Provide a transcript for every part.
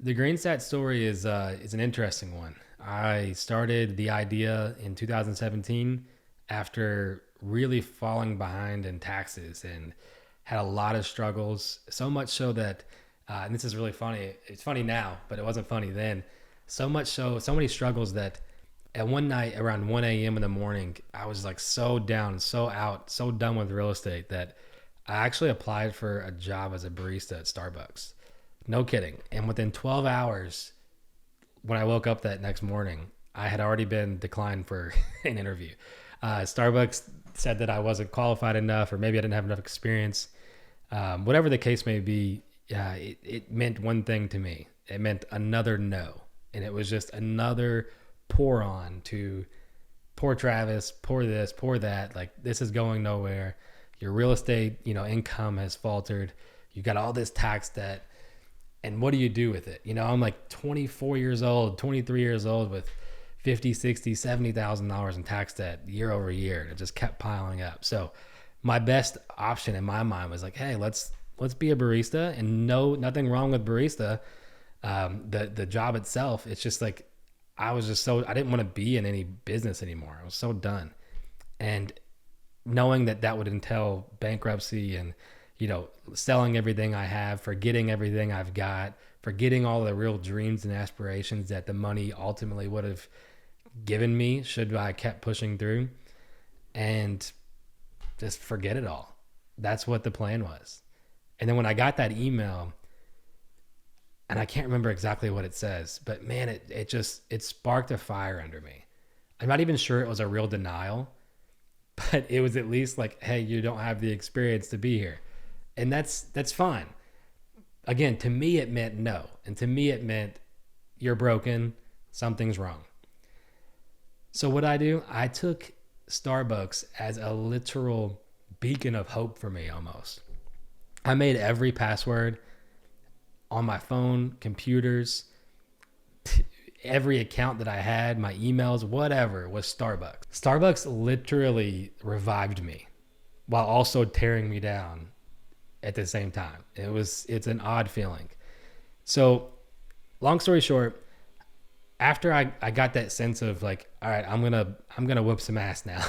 The GreenStats story is an interesting one. I started the idea in 2017 after really falling behind in taxes and had a lot of struggles. So much so that, and this is really funny. It's funny now, but it wasn't funny then. So much so, so many struggles that at one night around 1 a.m. in the morning, I was like so down, so out, so done with real estate that I actually applied for a job as a barista at Starbucks. No kidding. And within 12 hours, when I woke up that next morning, I had already been declined for an interview. Starbucks said that I wasn't qualified enough, or maybe I didn't have enough experience. Whatever the case may be, it meant one thing to me. It meant another no. And it was just another pour on to poor Travis, poor this, poor that. Like, this is going nowhere. Your real estate, income has faltered. You got all this tax debt. And what do you do with it? I'm like 24 years old, 23 years old with 50, 60, $70,000 in tax debt year over year. It just kept piling up. So my best option in my mind was like, hey, let's be a barista. And no, nothing wrong with barista. The job itself, it's just like, I didn't want to be in any business anymore. I was so done. And knowing that would entail bankruptcy and, selling everything I have, forgetting everything I've got, forgetting all the real dreams and aspirations that the money ultimately would have given me should I kept pushing through, and just forget it all. That's what the plan was. And then when I got that email, and I can't remember exactly what it says, but man, it sparked a fire under me. I'm not even sure it was a real denial, but it was at least like, hey, you don't have the experience to be here. And that's fine. Again, to me, it meant no. And to me, it meant you're broken. Something's wrong. So what I do, I took Starbucks as a literal beacon of hope for me almost. I made every password on my phone, computers, every account that I had, my emails, whatever was Starbucks. Starbucks literally revived me while also tearing me down at the same time. It's an odd feeling. So long story short, after I got that sense of like, all right, I'm gonna whip some ass now.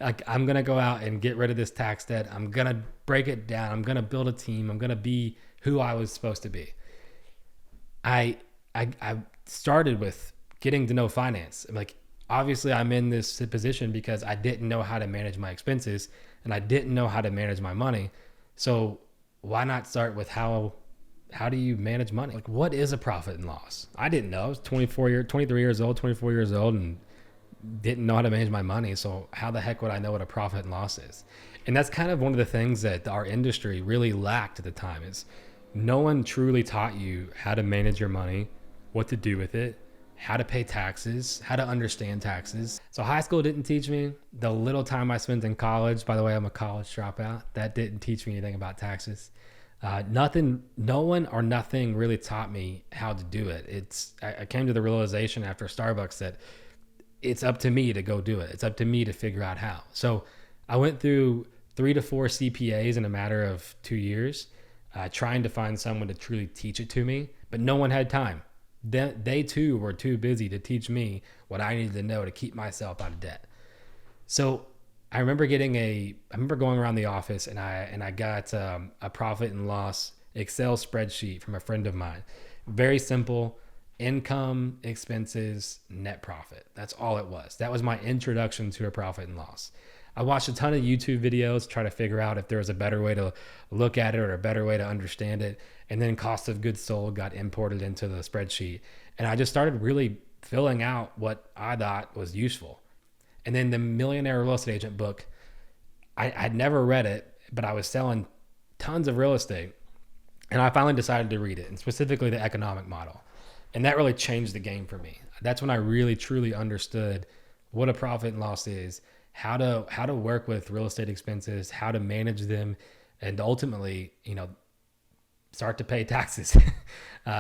Like, I'm gonna go out and get rid of this tax debt. I'm gonna break it down. I'm gonna build a team. I'm gonna be who I was supposed to be. I started with getting to know finance. Like, obviously I'm in this position because I didn't know how to manage my expenses and I didn't know how to manage my money. So why not start with how do you manage money? Like, what is a profit and loss? I didn't know. I was 23 years old, 24 years old, and didn't know how to manage my money. So how the heck would I know what a profit and loss is? And that's kind of one of the things that our industry really lacked at the time, is no one truly taught you how to manage your money, what to do with it, how to pay taxes, how to understand taxes. So high school didn't teach me. The little time I spent in college, by the way, I'm a college dropout, that didn't teach me anything about taxes. No one or nothing really taught me how to do it. I came to the realization after Starbucks that it's up to me to go do it. It's up to me to figure out how. So I went through 3 to 4 CPAs in a matter of 2 years, trying to find someone to truly teach it to me, but no one had time. They too were too busy to teach me what I needed to know to keep myself out of debt. So I remember going around the office and I got a profit and loss Excel spreadsheet from a friend of mine. Very simple: income, expenses, net profit. That's all it was. That was my introduction to a profit and loss. I watched a ton of YouTube videos, try to figure out if there was a better way to look at it or a better way to understand it. And then cost of goods sold got imported into the spreadsheet. And I just started really filling out what I thought was useful. And then the Millionaire Real Estate Agent book, I'd never read it, but I was selling tons of real estate. And I finally decided to read it, and specifically the economic model. And that really changed the game for me. That's when I really, truly understood what a profit and loss is, how to work with real estate expenses, how to manage them, and ultimately, start to pay taxes,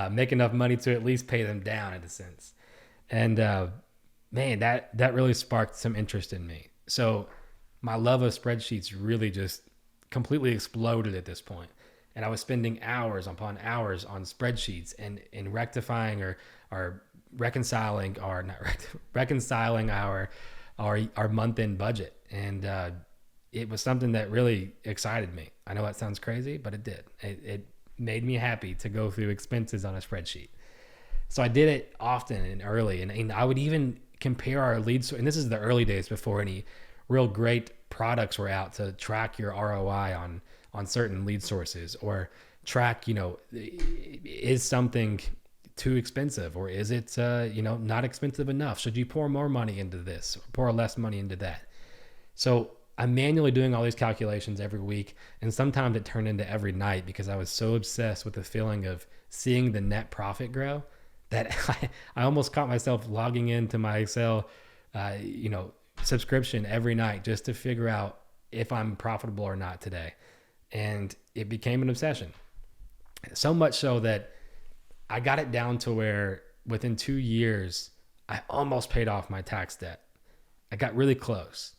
make enough money to at least pay them down in a sense. And man, that really sparked some interest in me. So my love of spreadsheets really just completely exploded at this point. And I was spending hours upon hours on spreadsheets and rectifying or reconciling or not reconciling our month end budget. And it was something that really excited me. I know that sounds crazy, but it did. It made me happy to go through expenses on a spreadsheet. So I did it often and early, and I would even compare our leads. And this is the early days before any real great products were out to track your ROI on certain lead sources, or track, is something too expensive, or is it, not expensive enough? Should you pour more money into this, or pour less money into that? So I'm manually doing all these calculations every week, and sometimes it turned into every night because I was so obsessed with the feeling of seeing the net profit grow that I almost caught myself logging into my Excel, subscription every night just to figure out if I'm profitable or not today. And it became an obsession. So much so that I got it down to where within 2 years, I almost paid off my tax debt. I got really close.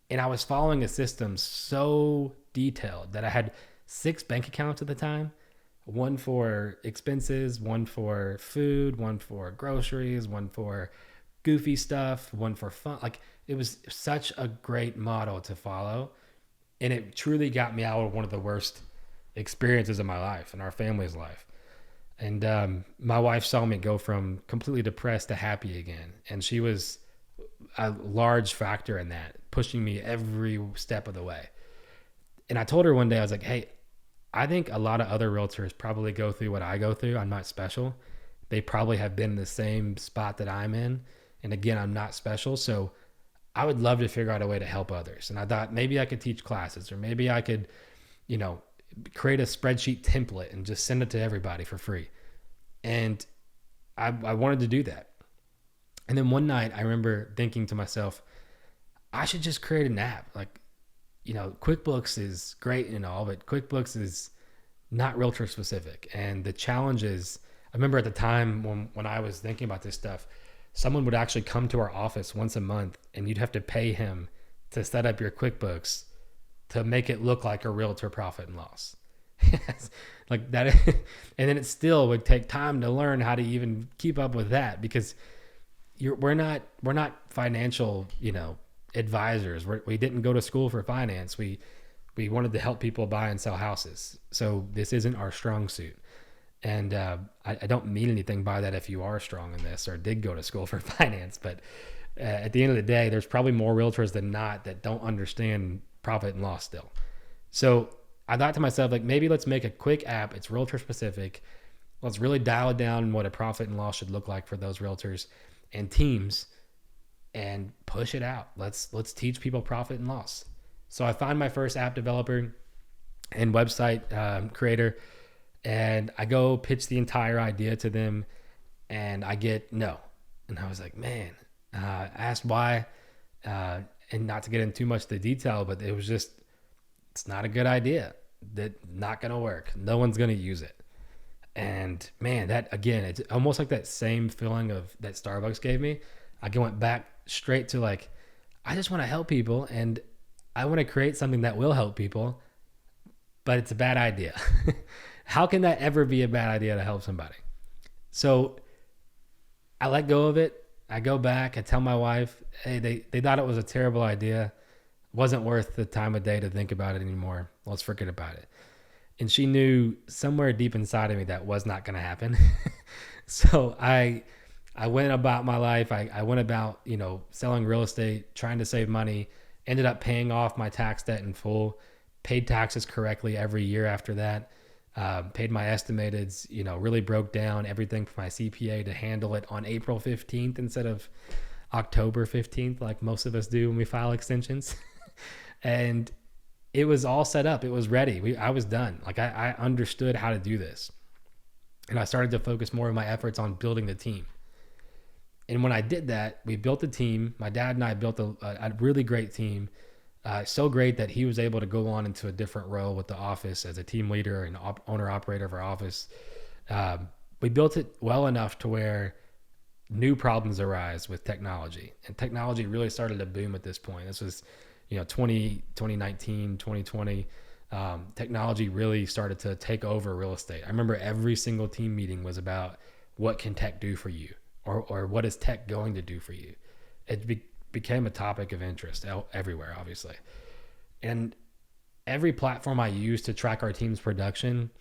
And I was following a system so detailed that I had 6 bank accounts at the time. One for expenses, one for food, one for groceries, one for goofy stuff, one for fun. Like, it was such a great model to follow. And it truly got me out of one of the worst experiences of my life and our family's life. And my wife saw me go from completely depressed to happy again. And she was a large factor in that, pushing me every step of the way. And I told her one day, I was like, hey, I think a lot of other realtors probably go through what I go through. I'm not special. They probably have been in the same spot that I'm in. And again, I'm not special. So I would love to figure out a way to help others. And I thought maybe I could teach classes, or maybe I could, create a spreadsheet template and just send it to everybody for free. And I wanted to do that. And then one night I remember thinking to myself, I should just create an app. Like, QuickBooks is great and all, but QuickBooks is not realtor specific. And the challenge is, I remember at the time when I was thinking about this stuff, someone would actually come to our office once a month and you'd have to pay him to set up your QuickBooks to make it look like a realtor profit and loss. Like that. And then it still would take time to learn how to even keep up with that, because we're not financial, advisors. We didn't go to school for finance. We wanted to help people buy and sell houses. So this isn't our strong suit. And I don't mean anything by that if you are strong in this or did go to school for finance. But at the end of the day, there's probably more realtors than not that don't understand profit and loss still. So I thought to myself, like, maybe let's make a quick app. It's realtor specific. Let's really dial it down what a profit and loss should look like for those realtors and teams, and push it out. Let's teach people profit and loss. So I find my first app developer and website creator, and I go pitch the entire idea to them, and I get no. And I was like, man, I asked why, and not to get into too much of the detail, but it was just, it's not a good idea. That not going to work. No one's going to use it. And man, that again, it's almost like that same feeling of that Starbucks gave me. I went back straight to like, I just want to help people, and I want to create something that will help people, but it's a bad idea. How can that ever be a bad idea to help somebody? So I let go of it. I go back, I tell my wife, hey, they thought it was a terrible idea. Wasn't worth the time of day to think about it anymore. Let's forget about it. And she knew somewhere deep inside of me that was not going to happen. So I went about my life. I went about, selling real estate, trying to save money, ended up paying off my tax debt in full, paid taxes correctly every year after that, paid my estimateds, really broke down everything for my CPA to handle it on April 15th instead of October 15th, like most of us do when we file extensions. And it was all set up. It was ready. I was done. Like I understood how to do this. And I started to focus more of my efforts on building the team. And when I did that, we built a team. My dad and I built a really great team. So great that he was able to go on into a different role with the office as a team leader and owner-operator of our office. We built it well enough to where new problems arise with technology. And technology really started to boom at this point. This was 2019, 2020. Technology really started to take over real estate. I remember every single team meeting was about what can tech do for you, or what is tech going to do for you. It became a topic of interest everywhere, obviously. And every platform I used to track our team's production,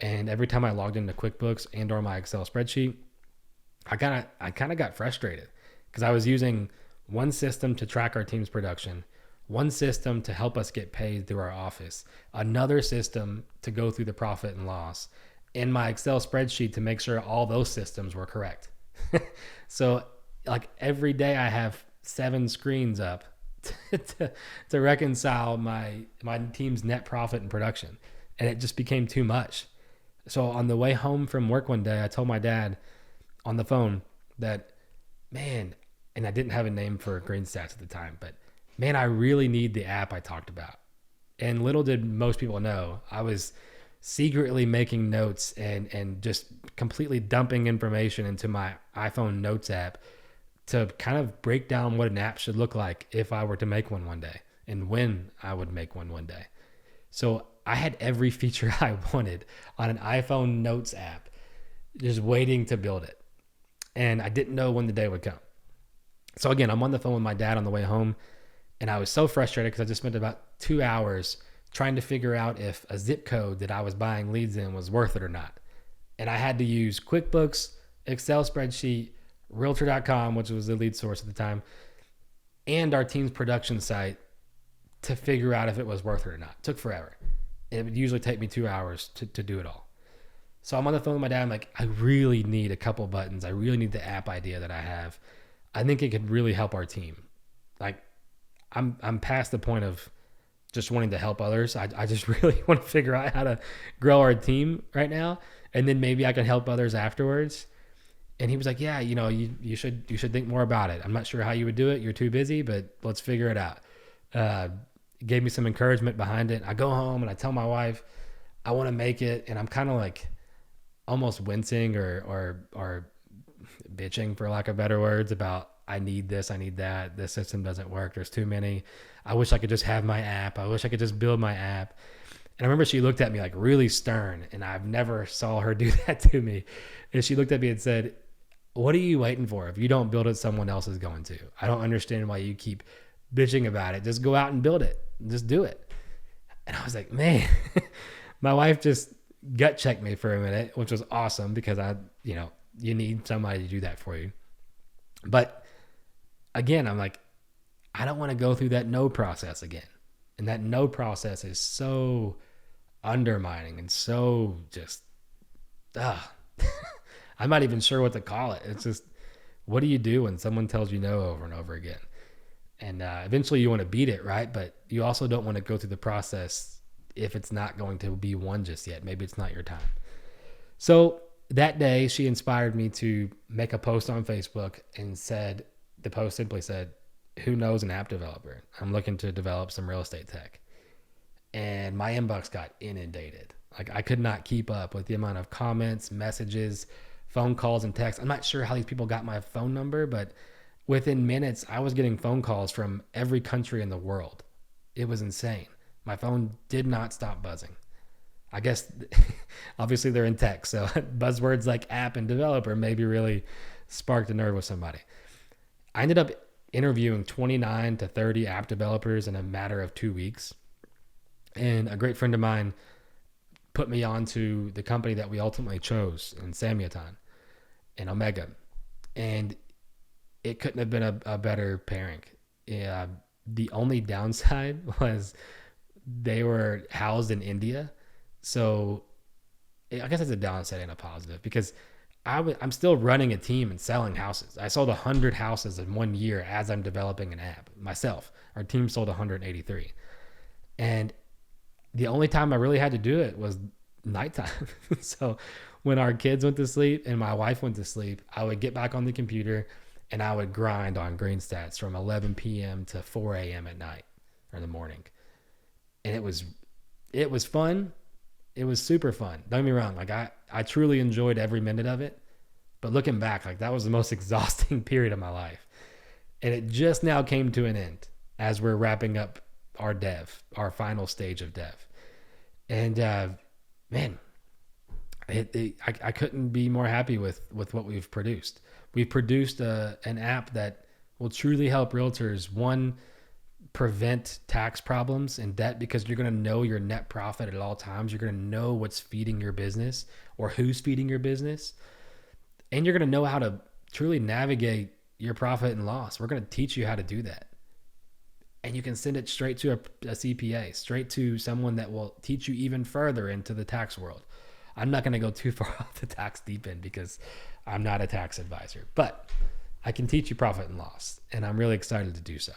and every time I logged into QuickBooks and or my Excel spreadsheet, I kind of got frustrated because I was using one system to track our team's production, one system to help us get paid through our office, another system to go through the profit and loss, and my Excel spreadsheet to make sure all those systems were correct. So like every day I have 7 screens up to reconcile my team's net profit and production. And it just became too much. So on the way home from work one day, I told my dad on the phone that, man, and I didn't have a name for GreenStats at the time, but man, I really need the app I talked about. And little did most people know, I was secretly making notes and just completely dumping information into my iPhone Notes app to kind of break down what an app should look like if I were to make one day, and when I would make one day. So I had every feature I wanted on an iPhone Notes app, just waiting to build it. And I didn't know when the day would come. So again, I'm on the phone with my dad on the way home, and I was so frustrated because I just spent about 2 hours trying to figure out if a zip code that I was buying leads in was worth it or not. And I had to use QuickBooks, Excel spreadsheet, Realtor.com, which was the lead source at the time, and our team's production site to figure out if it was worth it or not. It took forever. It would usually take me 2 hours to do it all. So I'm on the phone with my dad. I'm like, I really need a couple buttons. I really need the app idea that I have. I think it could really help our team. Like, I'm past the point of just wanting to help others. I just really want to figure out how to grow our team right now, and then maybe I can help others afterwards. And he was like, yeah, you should think more about it. I'm not sure how you would do it. You're too busy, but let's figure it out. Gave me some encouragement behind it. I go home and I tell my wife, I want to make it. And I'm kind of like almost wincing or bitching, for lack of better words, about I need this, I need that. This system doesn't work. There's too many. I wish I could just have my app. I wish I could just build my app. And I remember she looked at me like really stern, and I've never saw her do that to me. And she looked at me and said, what are you waiting for? If you don't build it, someone else is going to. I don't understand why you keep bitching about it. Just go out and build it. Just do it. And I was like, man, my wife just gut checked me for a minute, which was awesome because you need somebody to do that for you. But again, I'm like, I don't want to go through that no process again. And that no process is so undermining and so just, I'm not even sure what to call it. It's just, what do you do when someone tells you no over and over again? And eventually you want to beat it, right? But you also don't want to go through the process if it's not going to be one just yet. Maybe it's not your time. So that day, she inspired me to make a post on Facebook, and the post simply said, who knows an app developer? I'm looking to develop some real estate tech. And my inbox got inundated. Like, I could not keep up with the amount of comments, messages, phone calls, and texts. I'm not sure how these people got my phone number, but within minutes, I was getting phone calls from every country in the world. It was insane. My phone did not stop buzzing. I guess, obviously they're in tech, so buzzwords like app and developer maybe really sparked a nerve with somebody. I ended up interviewing 29 to 30 app developers in a matter of 2 weeks. And a great friend of mine put me onto the company that we ultimately chose in Samyatan and Omega. And it couldn't have been a better pairing. Yeah, the only downside was they were housed in India. So I guess it's a downside and a positive, because I'm still running a team and selling houses. I sold 100 houses in 1 year as I'm developing an app myself. Our team sold 183. And the only time I really had to do it was nighttime. So when our kids went to sleep and my wife went to sleep, I would get back on the computer and I would grind on GreenStats from 11 p.m. to 4 a.m. at night or in the morning. And it was fun. It was super fun. Don't get me wrong. Like, I truly enjoyed every minute of it. But looking back, like, that was the most exhausting period of my life. And it just now came to an end as we're wrapping up our final stage of dev. And man, I couldn't be more happy with what we've produced. We've produced an app that will truly help realtors, one, prevent tax problems and debt, because you're going to know your net profit at all times. You're going to know what's feeding your business or who's feeding your business. And you're going to know how to truly navigate your profit and loss. We're going to teach you how to do that. And you can send it straight to a CPA, straight to someone that will teach you even further into the tax world. I'm not going to go too far off the tax deep end because I'm not a tax advisor, but I can teach you profit and loss, and I'm really excited to do so.